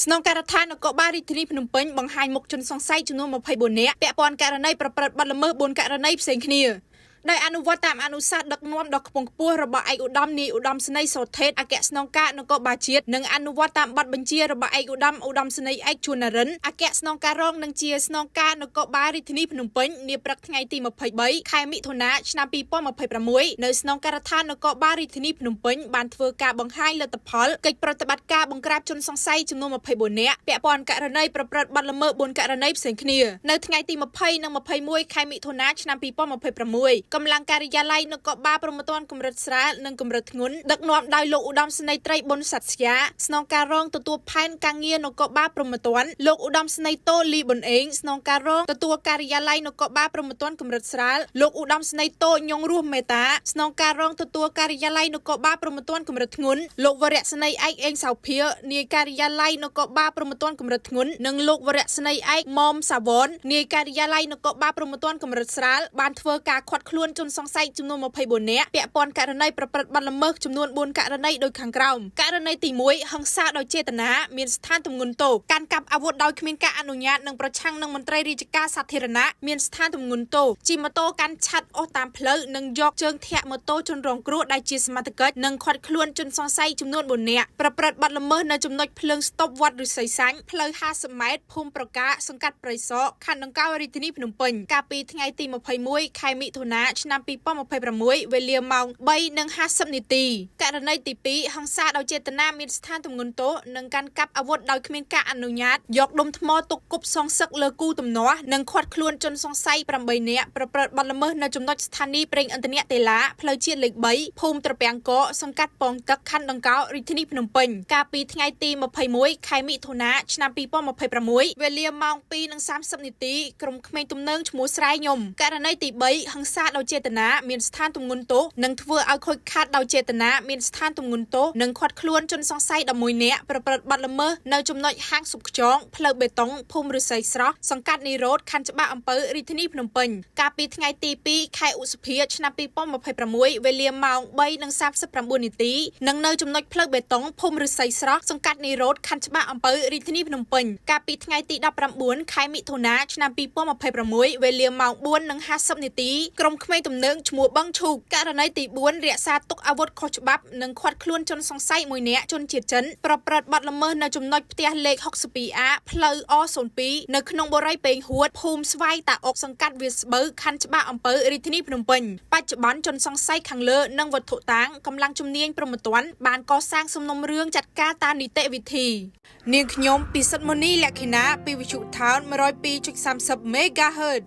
ស្នងការដ្ឋាននគរបាលរាជធានីភ្នំពេញបង្ហាញមុខជនសង្ស័យចំនួន24នាក់ពាក់ព័ន្ធករណីប្រព្រឹត្តបទល្មើស4ករណីផ្សេងគ្នាដោយអនុវត្តតាមអនុសាសន៍ដឹកនាំដ៏ខ្ពង់ខ្ពស់របស់ឯកឧត្តមនាយឧត្តមសេនីយ៍សុថេតអគ្គស្នងការនគរបាលជាតិនិងអនុវត្តតាមបទបញ្ជារបស់ឯកឧត្តមសេនីយ៍ឯកជួននរិនអគ្គស្នងការរងនិងជាស្នងការនគរបាលរាជធានីភ្នំពេញនាព្រឹកថ្ងៃទី23ខែមិថុនាឆ្នាំ2026នៅស្នងការដ្ឋាននគរបាលរាជធានីភ្នំពេញបានធ្វើការបង្ហាញលទ្ធផលកិច្ចប្រតិបត្តិការបង្ក្រាបជនសង្ស័យចំនួន24នាក់ពាក់ព័ន្ធករណីប្រព្រឹត្តបទល្មើស4ករណីផ្សេងគ្នានៅថ្ងៃទី20និង21ខែមិថុនាឆ្នាំ2026កម្លាំងការិយាល័យនគរបាលព្រហ្មទណ្ឌកម្រិតស្រាលនិងកម្រិតធ្ងន់ដឹកនាំដោយលោកឧត្តមសេនីយ៍ត្រីប៊ុនស័ក្តិស្យាស្នងការរងទទួលផែនការងារនគរបាលព្រហ្មទណ្ឌលោកឧត្តមសេនីយ៍តូលីប៊ុនអេងស្នងការរងទទួលការិយាល័យនគរបាលព្រហ្មទណ្ឌកម្រិតស្រាលលោកឧត្តមសេនីយ៍តូញងរស់មេតាស្នងការរងទទួលការិយាល័យនគរបាលព្រហ្មទណ្ឌកម្រិតធ្ងន់លោកវរៈសេនីយ៍ឯកអេងសៅភានាយការិយាល័យនគរបាលព្រហ្មទណ្ឌកម្រិតធ្ងន់និងលោកវរៈសេនីយ៍ឯកមុំសាវននាយការិយាល័យនគរបាលព្រហ្មទណ្ឌកម្រិតស្រាលបានធ្វើការឃាត់ខ្លួនជនសង្ស័យចំនួន24នាក់ពាក់ព័ន្ធករណីប្រព្រឹត្តបទល្មើសចំនួន4ករណីដូចខាងក្រោមករណីទី1ហិង្សាដោយចេតនាមានស្ថានទម្ងន់ទោសកាន់កាប់អាវុធដោយគ្មានការអនុញ្ញាតនិងប្រឆាំងនឹងមន្ត្រីរាជការសាធារណៈមានស្ថានទម្ងន់ទោសជិះម៉ូតូកាន់ឆ័ត្រអស់តាមផ្លូវនិងយកជើងធាក់ម៉ូតូជនរងគ្រោះដែលជាសមត្ថកិច្ចនិងឃាត់ខ្លួនជនសង្ស័យចំនួន4នាក់ប្រព្រឹត្តបទល្មើសនៅចំណុចភ្លើងស្តុបវត្តឫស្សីសាញ់ផ្លូវ50ម៉ែត្រភូមិប្រការសង្កាត់ព្រៃសរខណ្ឌដង្កោរាជធានីភ្នំពេញកាលពីថ្ងៃទី21ខែមិថុនាឆ្នាំ2026វេលាម៉ោង 3:50 នាទីករណីទី2ហិង្សាដោយចេតនាមានស្ថានទម្ងន់ទោសនិងកាន់កាប់អាវុធដោយគ្មានការអនុញ្ញាតយកដុំថ្មទុកគប់សងសឹកលើគូទំនាស់និងឃាត់ខ្លួនជនសង្ស័យ8នាក់ប្រព្រឹត្តបទល្មើសនៅចំណុចស្ថានីយ៍ប្រេងឥន្ធនៈតេឡាផ្លូវជាតិលេខ3ភូមិត្រពាំងកសង្កាត់ពងទឹកខណ្ឌដង្កោរាជធានីភ្នំពេញកាលពីថ្ងៃទី21ខែមិថុនាឆ្នាំ2026វេលាម៉ោង 2:30 នាទីក្រុមក្មេងទំនើងឈ្មោះស្រែញុំករណីទី3ហិង្សាដោយចេតនាមានស្ថានទម្ងន់ទោសនិងធ្វើឲ្យខូចខាតដោយចេតនាមានស្ថានទម្ងន់ទោសនិងឃាត់ខ្លួនជនសង្ស័យ11នាក់ប្រព្រឹត្តបទល្មើសនៅចំណុចហាងសុកខ្យងផ្លូវបេតុងភូមិឫស្សីស្រស់សង្កាត់នីរ៉ូតខណ្ឌច្បារអំពៅរាជធានីភ្នំពេញកាលពីថ្ងៃទី2ខែឧសភាឆ្នាំ2026វេលាម៉ោង 3:39 នាទីនិងនៅចំណុចផ្លូវបេតុងភូមិឫស្សីស្រស់សង្កាត់នីរ៉ូតខណ្ឌច្បារអំពៅរាជធានីភ្នំពេញកាលពីថ្ងៃទី19ខែមិថុនាឆ្នាំ2026វេលាម៉ោង 4:50 នាទីក្រុមក្មេងទំនើងឈ្មោះបឹងឈូកករណីទី4រក្សាទុកអាវុធខុសច្បាប់និងឃាត់ខ្លួនជនសង្ស័យ1នាក់ជនជាតិចិនប្រព្រឹត្តបទល្មើសនៅចំណុចផ្ទះលេខ 62A ផ្លូវ O02 នៅក្នុងបុរីពេងហួតភូមិស្វាយតាអុកសង្កាត់វាស្បូវខណ្ឌច្បារអំពៅរាជធានីភ្នំពេញបច្ចុប្បន្នជនសង្ស័យខាងលើនិងវត្ថុតាងកម្លាំងជំនាញព្រហ្មទណ្ឌបានកសាងសំណុំរឿងចាត់ការតាមនីតិវិធីនាងខ្ញុំពិសិដ្ឋមុនីលក្ខិណាពីវិទ្យុថោន 102.30 MHz